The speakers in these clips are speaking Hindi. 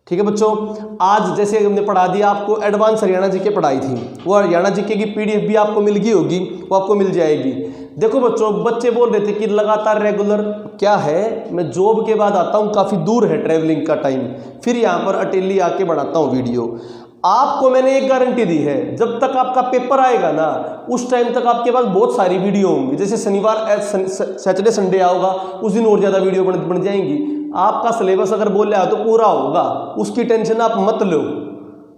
ठीक है बच्चों, आज जैसे हमने पढ़ा दिया आपको एडवांस हरियाणा जीके पढ़ाई थी, वो हरियाणा जीके की पीडीएफ भी आपको मिल गई होगी, वो आपको मिल जाएगी। देखो बच्चों, बच्चे बोल रहे थे कि लगातार रेगुलर क्या है, मैं जॉब के बाद आता हूँ, काफ़ी दूर है ट्रैवलिंग का टाइम, फिर यहाँ पर अटेली आके बनाता हूँ वीडियो। आपको मैंने एक गारंटी दी है, जब तक आपका पेपर आएगा ना उस टाइम तक आपके पास बहुत सारी वीडियो होंगी। जैसे शनिवार सैटरडे संडे आओगा उस दिन और ज़्यादा वीडियो बन जाएंगी। आपका सिलेबस अगर बोल रहा है तो पूरा होगा, उसकी टेंशन आप मत लो,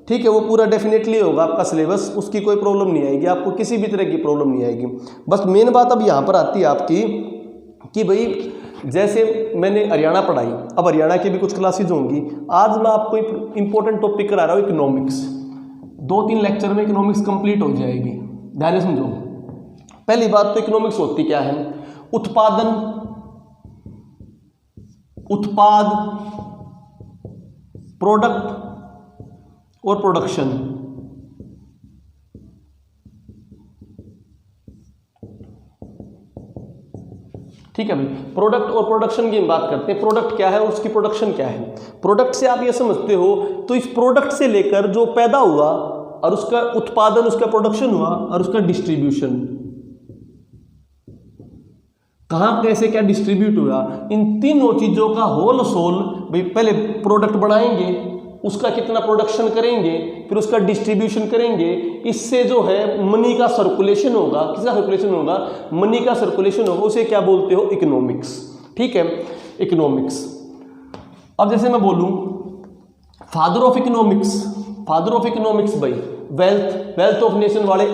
ठीक है, वो पूरा डेफिनेटली होगा आपका सिलेबस, उसकी कोई प्रॉब्लम नहीं आएगी, आपको किसी भी तरह की प्रॉब्लम नहीं आएगी। बस मेन बात अब यहाँ पर आती है आपकी कि भाई जैसे मैंने हरियाणा पढ़ाई, अब हरियाणा की भी कुछ क्लासेज होंगी। आज मैं आपको एक इंपॉर्टेंट टॉपिक करा रहा हूँ, इकोनॉमिक्स। 2-3 लेक्चर में इकोनॉमिक्स कंप्लीट हो जाएगी, ध्यान से समझो। पहली बात तो इकोनॉमिक्स होती क्या है, उत्पादन, उत्पाद, प्रोडक्ट और प्रोडक्शन। ठीक है भाई, प्रोडक्ट और प्रोडक्शन की हम बात करते हैं। प्रोडक्ट क्या है और उसकी प्रोडक्शन क्या है। प्रोडक्ट से आप ये समझते हो तो इस प्रोडक्ट से लेकर जो पैदा हुआ और उसका उत्पादन, उसका प्रोडक्शन हुआ और उसका डिस्ट्रीब्यूशन, कहाँ कैसे क्या डिस्ट्रीब्यूट हुआ, इन तीनों चीज़ों का होल सोल भाई पहले प्रोडक्ट बनाएंगे, उसका कितना प्रोडक्शन करेंगे, फिर उसका डिस्ट्रीब्यूशन करेंगे, इससे जो है मनी का सर्कुलेशन होगा। किसका सर्कुलेशन होगा? मनी का सर्कुलेशन होगा, उसे क्या बोलते हो? इकोनॉमिक्स। ठीक है, इकोनॉमिक्स। अब जैसे मैं बोलूँ father of economics, father of economics भाई वेल्थ ऑफ नेशन वाले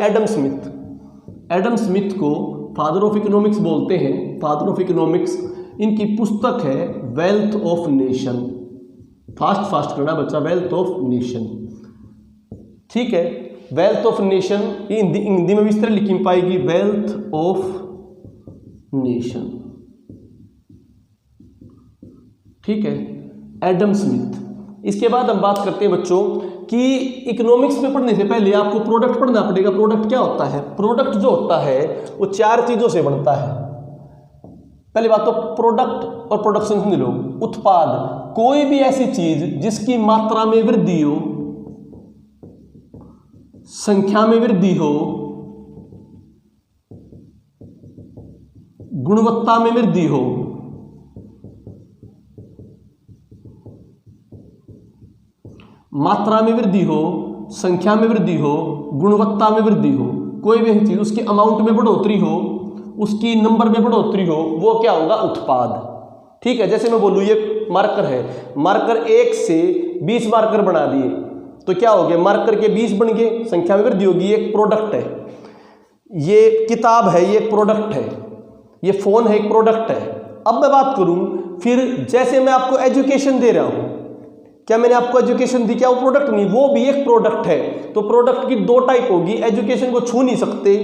एडम स्मिथ को फादर ऑफ इकोनॉमिक्स बोलते हैं। फादर ऑफ इकोनॉमिक्स, इनकी पुस्तक है वेल्थ ऑफ नेशन। फास्ट करना बच्चा, वेल्थ ऑफ नेशन। ठीक है, वेल्थ ऑफ नेशन, ये हिंदी में भी इस तरह लिखी पाएगी, वेल्थ ऑफ नेशन। ठीक है, एडम स्मिथ। इसके बाद हम बात करते हैं बच्चों कि इकोनॉमिक्स में पढ़ने से पहले आपको प्रोडक्ट पढ़ना पड़ेगा। प्रोडक्ट क्या होता है? प्रोडक्ट जो होता है वो 4 चीजों से बनता है। पहली बात तो प्रोडक्ट और प्रोडक्शन समझ लो। उत्पाद, कोई भी ऐसी चीज जिसकी मात्रा में वृद्धि हो, संख्या में वृद्धि हो, गुणवत्ता में वृद्धि हो, मात्रा में वृद्धि हो, संख्या में वृद्धि हो, गुणवत्ता में वृद्धि हो, कोई भी चीज उसकी अमाउंट में बढ़ोतरी हो, उसकी नंबर में बढ़ोतरी हो, वो क्या होगा? उत्पाद। ठीक है, जैसे मैं बोलूँ ये मार्कर है, मार्कर 1 से 20 मार्कर बना दिए तो क्या हो गया? मार्कर के 20 बन गए, संख्या में वृद्धि होगी, एक प्रोडक्ट है। ये किताब है, ये एक प्रोडक्ट है। ये फोन है, एक प्रोडक्ट है। अब मैं बात करूं फिर, जैसे मैं आपको एजुकेशन दे रहा हूं, क्या मैंने आपको एजुकेशन दी? क्या वो प्रोडक्ट नहीं? वो भी एक प्रोडक्ट है। तो प्रोडक्ट की 2 टाइप होगी। एजुकेशन को छू नहीं सकते,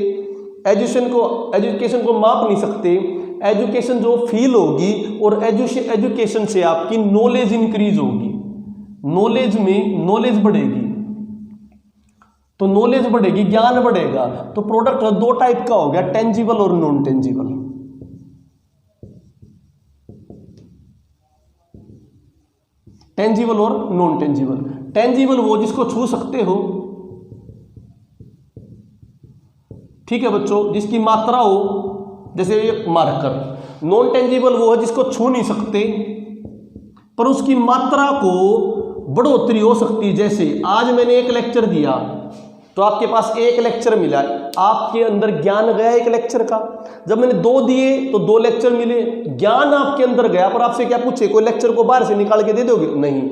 एजुकेशन को माप नहीं सकते। एजुकेशन जो फील होगी और एजुकेशन से आपकी नॉलेज इंक्रीज होगी, नॉलेज में नॉलेज बढ़ेगी। तो नॉलेज बढ़ेगी, ज्ञान बढ़ेगा। तो प्रोडक्ट 2 टाइप का हो गया, टेंजिबल और नॉन टेंजिबल। टेंजिबल और नॉन टेंजिबल। टेंजिबल वो जिसको छू सकते हो, ठीक है बच्चों, जिसकी मात्रा हो, जैसे ये मार्कर। नॉन टेंजिबल वो है जिसको छू नहीं सकते पर उसकी मात्रा को बढ़ोतरी हो सकती है। जैसे आज मैंने 1 लेक्चर दिया तो आपके पास 1 लेक्चर मिला, आपके अंदर ज्ञान गया 1 लेक्चर का। जब मैंने 2 दिए तो 2 लेक्चर मिले, ज्ञान आपके अंदर गया। पर आपसे क्या पूछे, कोई लेक्चर को बाहर से निकाल के दे दोगे? नहीं।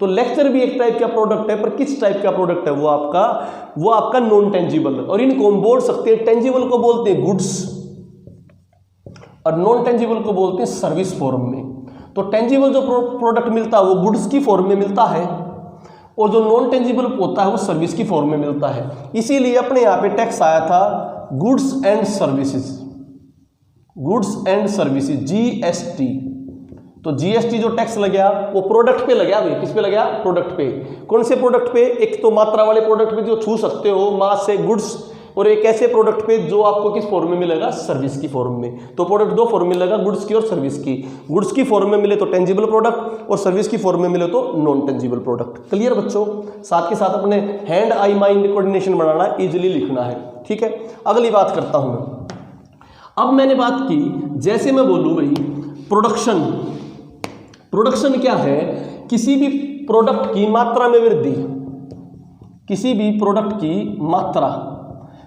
तो लेक्चर भी एक टाइप का प्रोडक्ट है, पर किस टाइप का प्रोडक्ट है? वो आपका नॉन टेंजिबल। और इनको हम बोल सकते हैं, टेंजिबल को बोलते हैं गुड्स और नॉन टेंजिबल को बोलते हैं सर्विस फॉर्म में। तो टेंजिबल जो प्रोडक्ट मिलता है वो गुड्स की फॉर्म में मिलता है और जो नॉन टेंजिबल होता है वो सर्विस की फॉर्म में मिलता है। इसीलिए अपने यहाँ पे टैक्स आया था goods and services, goods and services, GST. तो जीएसटी जो टैक्स लगा वो प्रोडक्ट पे लगा भाई। किस पे लगा? प्रोडक्ट पे। कौन से प्रोडक्ट पे? एक तो मात्रा वाले प्रोडक्ट पे जो छू सकते हो, मास से गुड्स, और एक ऐसे प्रोडक्ट पे जो आपको किस फॉर्म में मिलेगा, सर्विस की फॉर्म में। तो प्रोडक्ट दो फॉर्म में मिलेगा, गुड्स की और सर्विस की। गुड्स की फॉर्म में मिले तो टेंजिबल प्रोडक्ट और सर्विस की फॉर्म में मिले तो नॉन टेंजिबल प्रोडक्ट। क्लियर बच्चों? साथ के साथ अपने हैंड आई माइंड कोऑर्डिनेशन बनाना, इजीली लिखना है। ठीक है, अगली बात करता हूं मैं। अब मैंने बात की, जैसे मैं बोलूं भाई प्रोडक्शन, प्रोडक्शन क्या है, किसी भी प्रोडक्ट की मात्रा में वृद्धि, किसी भी प्रोडक्ट की मात्रा।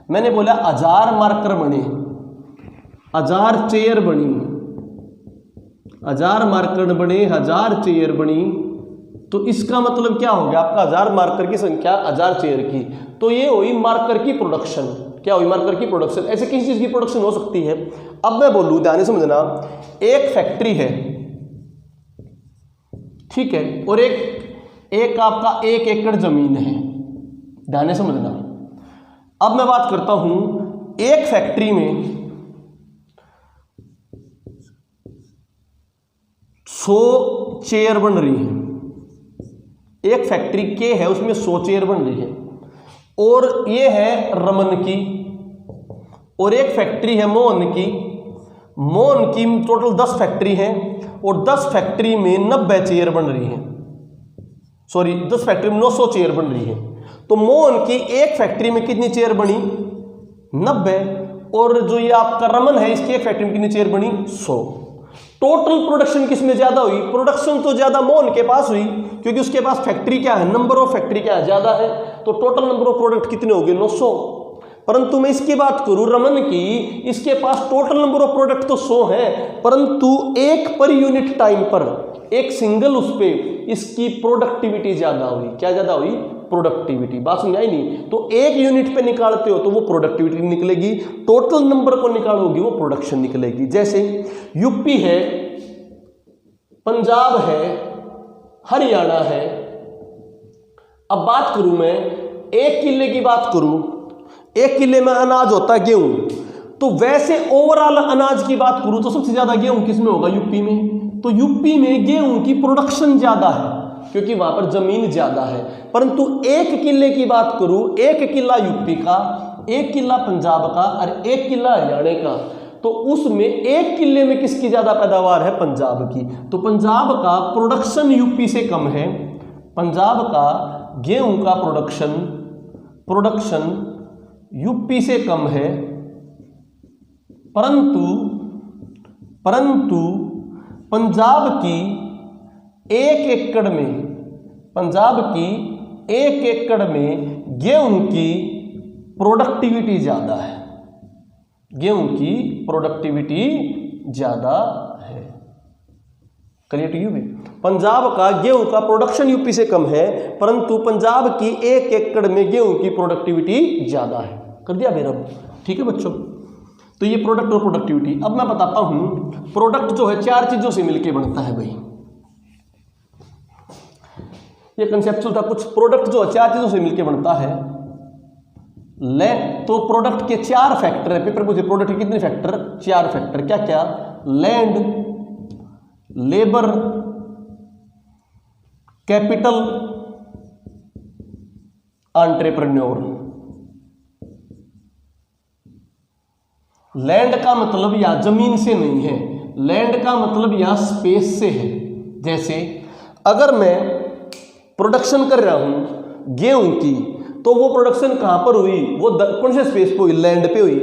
मैंने बोला 1000 मार्कर बने, 1000 चेयर बनी, 1000 मार्कर बने, 1000 चेयर बनी, तो इसका मतलब क्या हो गया आपका 1000 मार्कर की संख्या 1000 चेयर की, तो ये हुई मार्कर की प्रोडक्शन। क्या हुई? मार्कर की प्रोडक्शन। ऐसे किसी चीज की प्रोडक्शन हो सकती है। अब मैं बोलूं, ध्यान से समझना, एक फैक्ट्री है, ठीक है, और एक आपका 1 एकड़ जमीन है, ध्यान से समझना। अब मैं बात करता हूं, एक फैक्ट्री में 100 चेयर बन रही है, एक फैक्ट्री के है उसमें 100 चेयर बन रही है, और ये है रमन की, और एक फैक्ट्री है मोहन की। मोहन की टोटल 10 फैक्ट्री है, और 10 फैक्ट्री में 90 चेयर बन रही है, सॉरी 10 फैक्ट्री में 900 चेयर बन रही है। तो मोहन की एक फैक्ट्री में कितनी चेयर बनी? 90, और जो ये आपका रमन है इसकी एक फैक्ट्री में कितनी चेयर बनी? 100। टोटल प्रोडक्शन किसमें ज्यादा हुई? प्रोडक्शन तो ज्यादा मोहन के पास हुई, क्योंकि उसके पास फैक्ट्री क्या है, नंबर ऑफ फैक्ट्री क्या है, ज्यादा है। तो टोटल नंबर ऑफ प्रोडक्ट कितने हो गए? 900। परंतु मैं इसकी बात करूं रमन की, इसके पास टोटल नंबर ऑफ प्रोडक्ट तो 100 है, परंतु एक पर यूनिट टाइम पर, एक सिंगल उस पे इसकी प्रोडक्टिविटी ज्यादा हुई। क्या ज्यादा हुई? प्रोडक्टिविटी। बात समझ आई नहीं? तो एक यूनिट पे निकालते हो तो वो प्रोडक्टिविटी निकलेगी, टोटल नंबर को निकालोगी वो प्रोडक्शन निकलेगी। जैसे यूपी है, पंजाब है, हरियाणा है। अब बात करूं मैं एक किले की बात करूं, एक किले में अनाज होता है गेहूं, तो वैसे ओवरऑल अनाज की बात करूं तो सबसे ज्यादा गेहूं किसमें होगा? यूपी में। तो यूपी में गेहूं की प्रोडक्शन ज्यादा है, क्योंकि वहां पर जमीन ज्यादा है। परंतु एक किले की बात करूं, एक किला यूपी का, एक किला पंजाब का और एक किला हरियाणा का, तो उसमें एक किले में किसकी ज्यादा पैदावार है? पंजाब की। तो पंजाब का प्रोडक्शन यूपी से कम है, पंजाब का गेहूं का प्रोडक्शन यूपी से कम है, परंतु पंजाब की एक एकड़ में गेहूं की प्रोडक्टिविटी ज्यादा है, गेहूं की प्रोडक्टिविटी ज्यादा है। क्लियर टू यू भी? पंजाब का गेहूं का प्रोडक्शन यूपी से कम है, परंतु पंजाब की एक एकड़ में गेहूं की प्रोडक्टिविटी ज्यादा है। कर दिया मेरा? ठीक है बच्चों, तो ये प्रोडक्ट और प्रोडक्टिविटी। अब मैं बताता हूं, प्रोडक्ट जो है 4 चीजों से मिलकर बनता है भाई, ये कंसेप्चुअल था कुछ। प्रोडक्ट जो है 4 चीजों से मिलकर बनता है। तो प्रोडक्ट के 4 फैक्टर है, पेपर पूछे प्रोडक्ट के कितने फैक्टर? 4 फैक्टर। क्या क्या? Land, labour, capital, entrepreneur. Land का मतलब यहां जमीन से नहीं है, लैंड का मतलब यहां स्पेस से है। जैसे अगर मैं प्रोडक्शन कर रहा हूं गेहूं की, तो वो प्रोडक्शन कहां पर हुई? वो कौन से स्पेस पे हुई? लैंड पे हुई।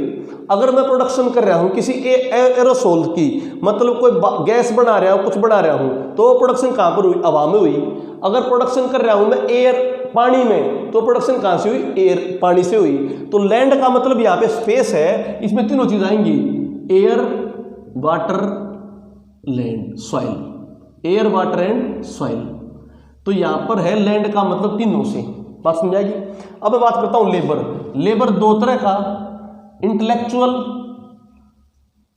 अगर मैं प्रोडक्शन कर रहा हूं किसी एरोसोल की, मतलब कोई गैस बना रहा हूं, कुछ बना रहा हूं, तो वो प्रोडक्शन कहां पर हुई? हवा में हुई। अगर प्रोडक्शन कर रहा हूं मैं एयर, पानी में, तो प्रोडक्शन कहां से हुई? एयर, पानी से हुई। तो लैंड का मतलब यहां पे स्पेस है, इसमें तीनों चीज आएंगी, air, water, land, soil. Air, water and soil. तो यहां पर है लैंड का मतलब तीनों से। बात समझाएगी? अब मैं बात करता हूं लेबर। लेबर 2 तरह का, इंटेलेक्चुअल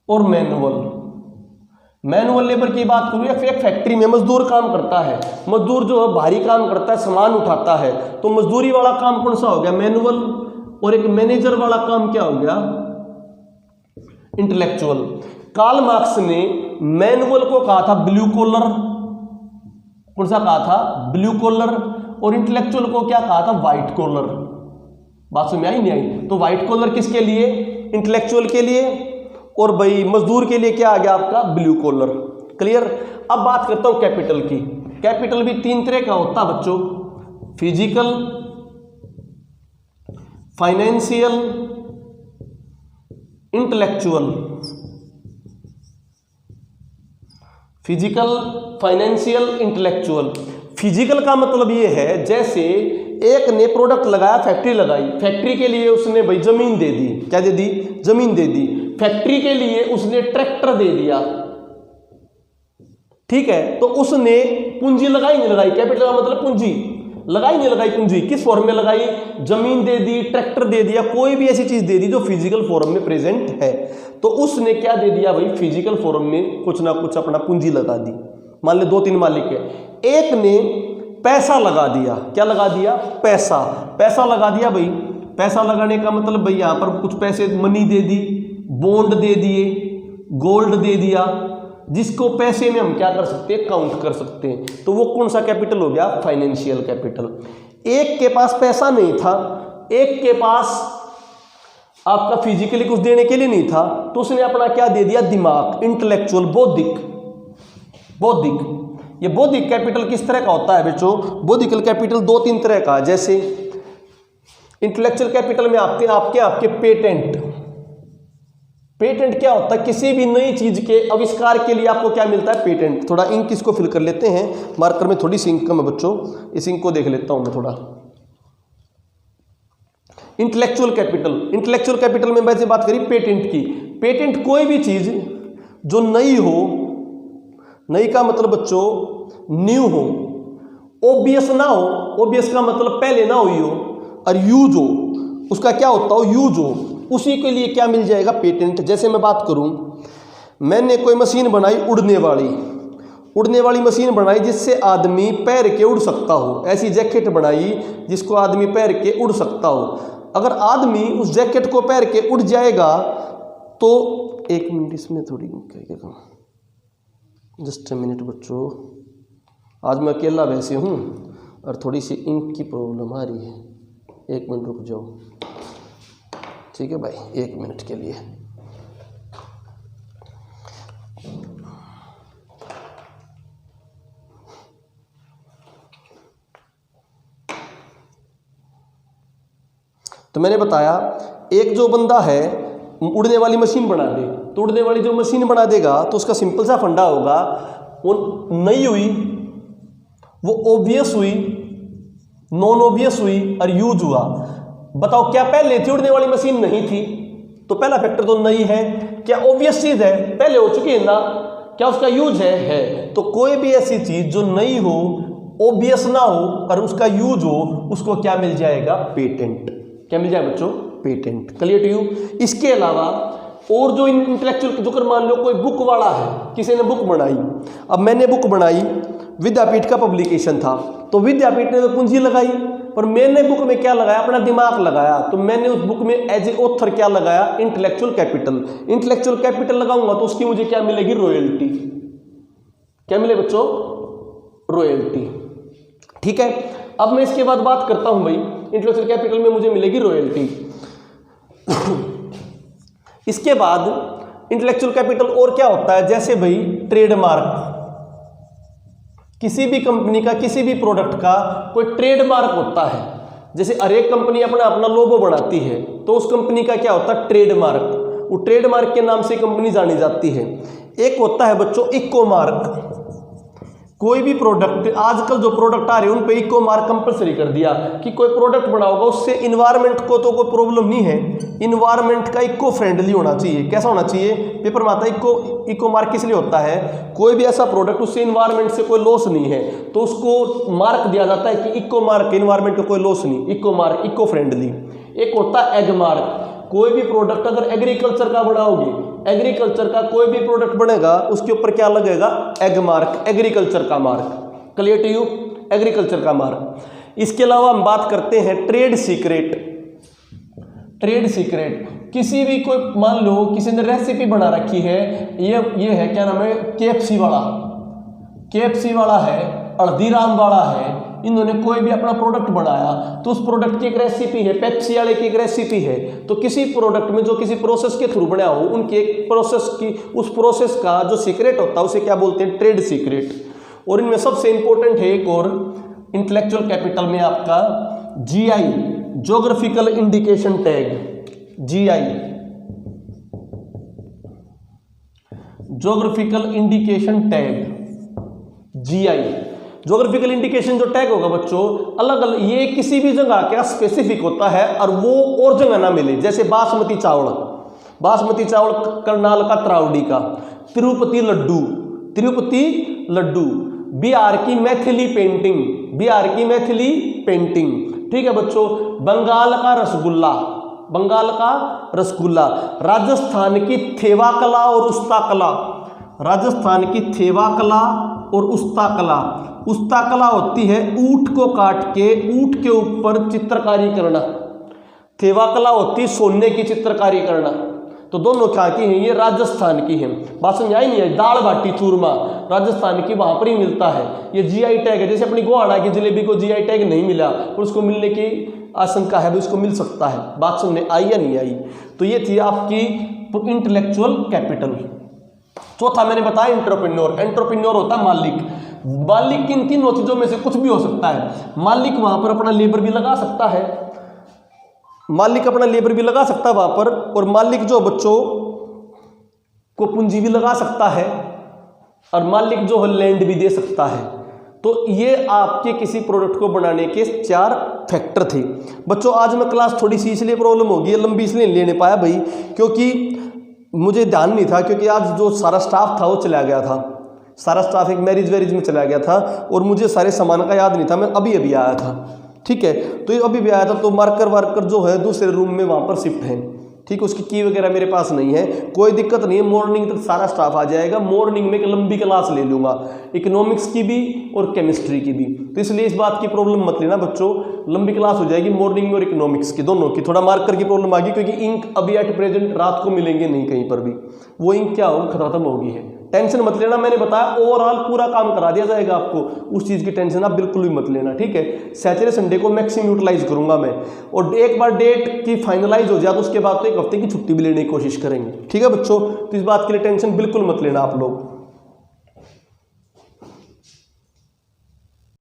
और मैनुअल। मैनुअल लेबर की बात करूं, एक फैक्ट्री में मजदूर काम करता है, मजदूर जो है भारी काम करता है, सामान उठाता है, तो मजदूरी वाला काम कौन सा हो गया? मैनुअल। और एक मैनेजर वाला काम क्या हो गया? इंटेलेक्चुअल। कार्ल मार्क्स ने मैनुअल को कहा था ब्लू कॉलर, कौन सा कहा था? Blue collar. और इंटेलेक्चुअल को क्या कहा था? White collar. बात समझ में आई नहीं आई? तो व्हाइट कॉलर किसके लिए? इंटेलेक्चुअल के लिए, और भाई मजदूर के लिए क्या आ गया आपका? Blue collar. क्लियर? अब बात करता हूं कैपिटल की। कैपिटल भी 3 तरह का होता है बच्चों, physical, financial, intellectual. Physical, financial, intellectual. Physical का मतलब ये है, जैसे एक ने प्रोडक्ट लगाया, फैक्ट्री लगाई, फैक्ट्री के लिए उसने भाई जमीन दे दी। क्या दे दी? जमीन दे दी। फैक्ट्री के लिए उसने ट्रैक्टर दे दिया, ठीक है? तो उसने पूंजी लगाई नहीं लगाई? कैपिटल का मतलब पूंजी लगाई नहीं लगाई? पूंजी किस फॉर्म में लगाई? जमीन दे दी, ट्रैक्टर दे दिया, कोई भी ऐसी चीज दे दी जो फिजिकल फॉर्म में प्रेजेंट है। तो उसने क्या दे दिया भाई? फिजिकल फॉर्म में कुछ ना कुछ अपना पूंजी लगा दी। मान ले 2-3 मालिक है, एक ने पैसा लगा दिया। क्या लगा दिया? पैसा। पैसा लगा दिया भाई। पैसा लगाने का मतलब भाई यहां पर कुछ पैसे, मनी दे दी, बॉन्ड दे दिए, गोल्ड दे दिया, जिसको पैसे में हम क्या कर सकते हैं? काउंट कर सकते हैं। तो वो कौन सा कैपिटल हो गया? Financial capital. एक के पास पैसा नहीं था, एक के पास आपका फिजिकली कुछ देने के लिए नहीं था, तो उसने अपना क्या दे दिया? दिमाग, इंटेलेक्चुअल, बौद्धिक। बौद्धिक, ये बौद्धिक कैपिटल किस तरह का होता है बच्चों? बौद्धिकल कैपिटल 2-3 तरह का। जैसे इंटेलेक्चुअल कैपिटल में आपके पेटेंट। पेटेंट क्या होता है? किसी भी नई चीज के आविष्कार के लिए आपको क्या मिलता है? पेटेंट। थोड़ा इंक इसको फिल कर लेते हैं, मार्कर में थोड़ी सी इंक कम है बच्चों, इस इंक को देख लेता हूं मैं थोड़ा। इंटेलेक्चुअल कैपिटल, इंटेलेक्चुअल कैपिटल में वैसे बात करी पेटेंट की। पेटेंट कोई भी चीज जो नई हो, नई का मतलब बच्चों न्यू हो, ओबियस ना हो, ओबियस का मतलब पहले ना हुई हो, और यूज हो, उसका क्या होता हो? यूज हो, उसी के लिए क्या मिल जाएगा? पेटेंट। जैसे मैं बात करूं, मैंने कोई मशीन बनाई उड़ने वाली मशीन बनाई जिससे आदमी पैर के उड़ सकता हो। ऐसी जैकेट बनाई जिसको आदमी पैर के उड़ सकता हो। अगर आदमी उस जैकेट को पैर के उड़ जाएगा तो 1 मिनट, इसमें थोड़ी जस्ट 1 मिनट बच्चों, आज मैं अकेला वैसे हूँ और थोड़ी सी इंक की प्रॉब्लम आ रही है। 1 मिनट रुक जाओ, ठीक है भाई, 1 मिनट के लिए। तो मैंने बताया, एक जो बंदा है उड़ने वाली मशीन बना दे, तो उड़ने वाली जो मशीन बना देगा तो उसका सिंपल सा फंडा होगा, वो नई हुई, वो ओबियस हुई, नॉन ओबियस हुई और यूज हुआ। बताओ क्या पहले थी उड़ने वाली मशीन? नहीं थी, तो पहला फैक्टर तो नई है। क्या ओबियस चीज है? पहले हो चुकी है ना। क्या उसका यूज है? तो कोई भी ऐसी चीज जो नई हो, ओबियस ना हो और उसका यूज हो, उसको क्या मिल जाएगा? पेटेंट। क्या मिल जाएगा बच्चों? पेटेंट। Clear to you? इसके अलावा और जो इंटेलेक्चुअल, जो कर मान लो कोई बुक वाला है, किसी ने बुक बनाई, अब मैंने बुक बनाई, विद्यापीठ का पब्लिकेशन था, तो विद्यापीठ ने तो पूंजी लगाई, पर मैंने बुक में क्या लगाया? अपना दिमाग लगाया। तो मैंने उस बुक में एज ए ऑथर क्या लगाया? Intellectual capital. इंटेलेक्चुअल कैपिटल लगाऊंगा तो उसकी मुझे क्या मिलेगी? रॉयल्टी। क्या मिले बच्चों? रॉयल्टी। ठीक है, अब मैं इसके बाद बात करता हूं भाई, इंटेलेक्चुअल कैपिटल में मुझे मिलेगी रॉयल्टी। इसके बाद इंटेलेक्चुअल कैपिटल और क्या होता है? जैसे भाई ट्रेडमार्क, किसी भी कंपनी का, किसी भी प्रोडक्ट का कोई ट्रेडमार्क होता है। जैसे हर एक कंपनी अपना अपना लोगो बनाती है, तो उस कंपनी का क्या होता है? ट्रेडमार्क। वो ट्रेडमार्क के नाम से कंपनी जानी जाती है। एक होता है बच्चों इको मार्क। कोई भी प्रोडक्ट, आजकल जो प्रोडक्ट आ रहे हैं उन पे इको मार्क कंपलसरी कर दिया कि कोई प्रोडक्ट बनाओगे उससे इन्वायरमेंट को तो कोई प्रॉब्लम नहीं है, इन्वायरमेंट का इको फ्रेंडली होना चाहिए। कैसा होना चाहिए? पेपर में आता है इको मार्क किस लिए होता है? कोई भी ऐसा प्रोडक्ट उससे इन्वायरमेंट से कोई लॉस नहीं है, तो उसको मार्क दिया जाता है कि इको मार्क, इन्वायरमेंट को कोई लॉस नहीं, इको मार्क, इको फ्रेंडली। एक होता है एग मार्क। कोई भी प्रोडक्ट अगर एग्रीकल्चर का बनाओगे, एग्रीकल्चर का कोई भी प्रोडक्ट बनेगा उसके ऊपर क्या लगेगा? एग मार्क, एग्रीकल्चर का mark. Clear to you? Agriculture का मार्क। इसके अलावा हम बात करते हैं ट्रेड सीक्रेट। ट्रेड सीक्रेट, किसी भी कोई, मान लो किसी ने रेसिपी बना रखी है, ये है क्या नाम है? KFC वाला। KFC वाला है, हल्दीरामवाला है, इन्होंने कोई भी अपना प्रोडक्ट बनाया तो उस प्रोडक्ट की एक रेसिपी है, पेप्सी वाले की एक रेसिपी है, तो किसी प्रोडक्ट में जो किसी प्रोसेस के थ्रू बनाया हो उनकी एक प्रोसेस की, उस प्रोसेस का जो सीक्रेट होता है उसे क्या बोलते हैं, ट्रेड सीक्रेट। और इनमें सबसे इंपॉर्टेंट है एक और इंटेलेक्चुअल कैपिटल में आपका GI, geographical indication tag, GI, geographical indication tag, GI. Geographical indication जो टैग होगा बच्चों, अलग अलग, ये किसी भी जगह का स्पेसिफिक होता है और वो और जगह ना मिले। जैसे बासमती चावल, बासमती चावल करनाल का, त्रावडी का, तिरुपति लड्डू, तिरुपति लड्डू, बिहार की मैथिली पेंटिंग, बिहार की मैथिली पेंटिंग, ठीक है बच्चों, बंगाल का रसगुल्ला, बंगाल का रसगुल्ला, राजस्थान की थेवा कला और उस्ता कला, राजस्थान की थेवा कला और उस्ता कला। उस्ता कला होती है ऊंट को काट के ऊंट के ऊपर चित्रकारी करना, थेवा कला होती है सोने की चित्रकारी करना। तो दोनों क्या की हैं, ये राजस्थान की हैं। बात समझ आई नहीं है? दाल बाटी चूरमा राजस्थान की, वहां पर ही मिलता है, ये जीआई टैग है। जैसे अपनी गोहाड़ा की जलेबी को जीआई टैग नहीं मिला और उसको मिलने की आशंका है, भी उसको मिल सकता है। बात सुनने आई या नहीं आई? तो ये थी आपकी इंटेलेक्चुअल कैपिटल। चौथा मैंने बताया एंटरप्रेन्योर। एंटरप्रेन्योर होता है मालिक। मालिक किन तीनों चीजों में से कुछ भी हो सकता है। मालिक वहां पर अपना लेबर भी लगा सकता है, मालिक अपना लेबर भी लगा सकता है वहां पर, और मालिक जो बच्चों को पूंजी भी लगा सकता है, और मालिक जो है लैंड भी दे सकता है। तो ये आपके किसी प्रोडक्ट को बनाने के 4 फैक्टर थे बच्चों। आज मैं क्लास थोड़ी सी इसलिए प्रॉब्लम होगी, लंबी इसलिए ले नहीं पाया भाई, क्योंकि मुझे ध्यान नहीं था, क्योंकि आज जो सारा स्टाफ था वो चला गया था, सारा स्टाफ एक मैरिज वैरिज में चला गया था और मुझे सारे सामान का याद नहीं था, मैं अभी अभी आया था, ठीक है। तो ये अभी भी आया था, तो मार्कर वार्कर जो है दूसरे रूम में वहाँ पर शिफ्ट है, ठीक है। उसकी की वगैरह मेरे पास नहीं है, कोई दिक्कत नहीं है, मॉर्निंग तक सारा स्टाफ आ जाएगा। मॉर्निंग में एक लंबी क्लास ले लूँगा, इकोनॉमिक्स की भी और केमिस्ट्री की भी, तो इसलिए इस बात की प्रॉब्लम मत लेना बच्चों, लंबी क्लास हो जाएगी मॉर्निंग में और इकोनॉमिक्स की दोनों की। थोड़ा मार्कर की प्रॉब्लम आ गई, क्योंकि इंक अभी एट प्रेजेंट रात को मिलेंगे नहीं कहीं पर भी, वो इंक क्या होगी, खत्म होगी है। टेंशन मत लेना, मैंने बताया ओवरऑल पूरा काम करा दिया जाएगा आपको, उस चीज़ की टेंशन आप बिल्कुल भी मत लेना, ठीक है। सैटरडे संडे को मैक्सिमम यूटिलाइज करूंगा मैं, और एक बार डेट की फाइनलाइज हो जाए तो उसके बाद तो एक हफ्ते की छुट्टी भी लेने की कोशिश करेंगे, ठीक है बच्चों। तो इस बात के लिए टेंशन बिल्कुल मत लेना आप लोग।